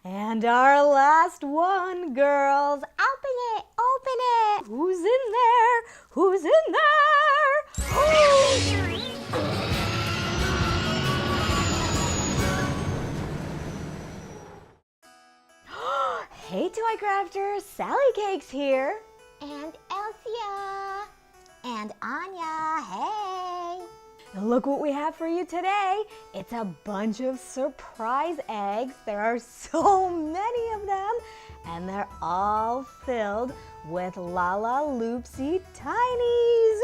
And our last one, girls. Open it, open it. Who's in there? Who's in there? Hey, Toycrafters, Sallycakes here. And Elsia and Annia, hey! Now look what we have for you today. It's a bunch of surprise eggs. There are so many of them, and they're all filled with Lalaloopsy tinies.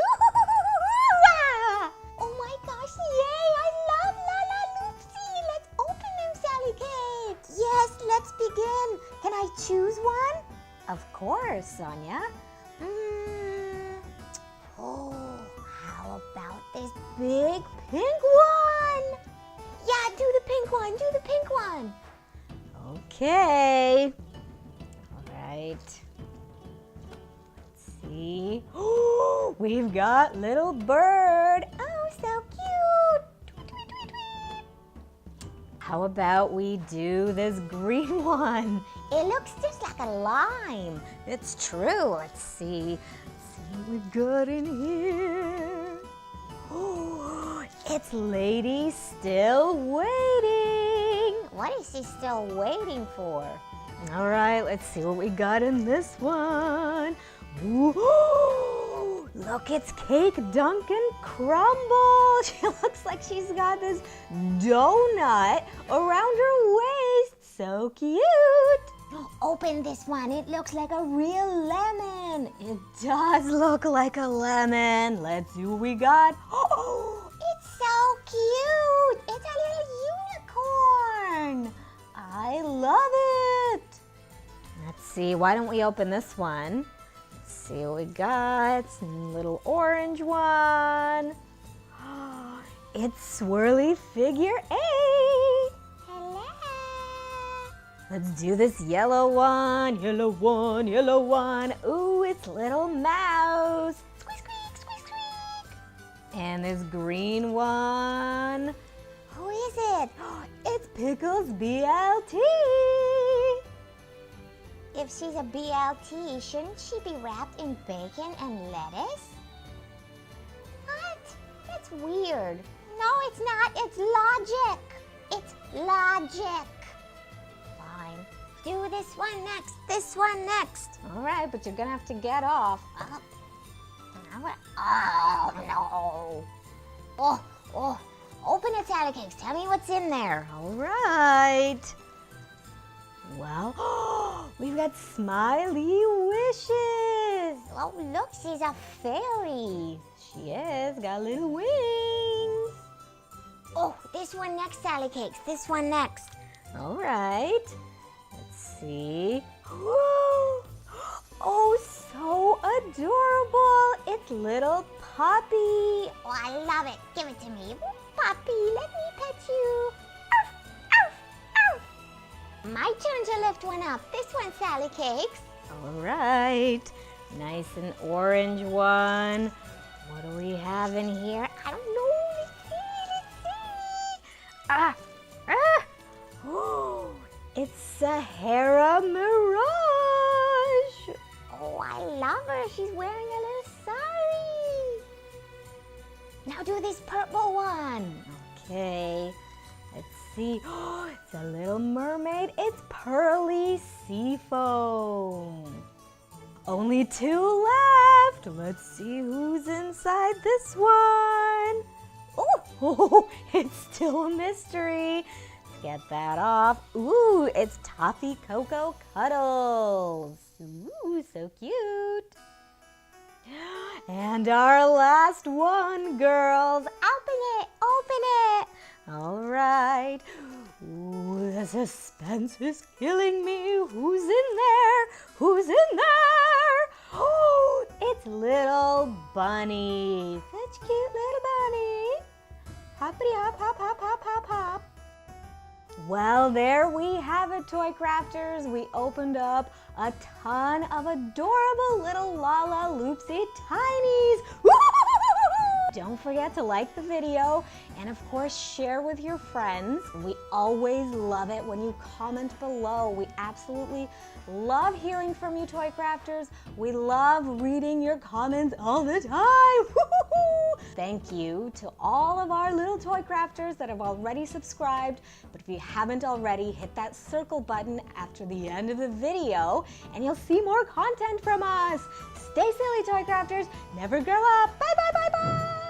Oh my gosh, yay! I love Lalaloopsy! Let's open them, Sallycakes! Yes, let's begin. Can I choose one? Of course, Sonia. Oh, how about this big pink one? Yeah, do the pink one, do the pink one. Okay. All right. Let's see. Oh, we've got little bird. Oh, so cute. Tweet, tweet, tweet, tweet. How about we do this green one? It looks just like a lime. It's true. Let's see. What we've got in here. Oh, it's Lady Still Waiting. What is she still waiting for? All right, let's see what we got in this one. Ooh, look, it's Cake Dunkin' Crumble. She looks like she's got this donut around her waist. So cute. Open this one. It looks like a real lemon. It does look like a lemon. Let's see what we got. Oh, it's so cute. It's a little unicorn. I love it. Let's see. Why don't we open this one? Let's see what we got. Some little orange one. It's Swirly Figure 8. Hello. Let's do this yellow one, yellow one, yellow one. Ooh, it's Little Mouse. Squeak, squeak, squeak, squeak. And this green one. Who is it? It's Pickles BLT. If she's a BLT, shouldn't she be wrapped in bacon and lettuce? What? That's weird. No, it's not. It's logic. It's logic. Fine. Do this one next. This one next. All right, but you're gonna have to get off. Oh, no. Oh. Open it, Sallycakes. Tell me what's in there. All right. Well, we've got Smiley Wishes. Oh, look, she's a fairy. She is, got little wings. Oh, this one next, Sallycakes. This one next. All right. Let's see. Oh, so adorable. It's little Puppy. Oh, I love it. Give it to me. Puppy, let me pet you. Arf, arf, arf. My turn to lift one up. This one, Sallycakes. All right. Nice and orange one. What do we have in here? I don't know. Let's see. Oh, it's Sahara Mirage. Oh, I love her. She's wearing a little sari. Now do this purple one. Okay. Let's see. Oh, it's a little mermaid. It's Pearly Seafoam. Only 2 left. Let's see who's inside this one. Oh, it's still a mystery. Let's get that off. Ooh, it's Toffee Cocoa Cuddles. Ooh, so cute. And our last one, girls. Open it, open it. All right. Ooh, the suspense is killing me. Who's in there? Who's in there? Oh, it's Little Bunny. Such cute little bunny. Hoppity hop, hop, hop, hop, hop, hop. Well, there we have it, Toy Crafters. We opened up a ton of adorable little Lalaloopsy tinies. Don't forget to like the video and of course share with your friends. We always love it when you comment below. We absolutely love hearing from you, toy crafters. We love reading your comments all the time. Woo-hoo-hoo! Thank you to all of our little toy crafters that have already subscribed. But if you haven't already, hit that circle button after the end of the video and you'll see more content from us. Stay silly, toy crafters. Never grow up. Bye, bye, bye, bye.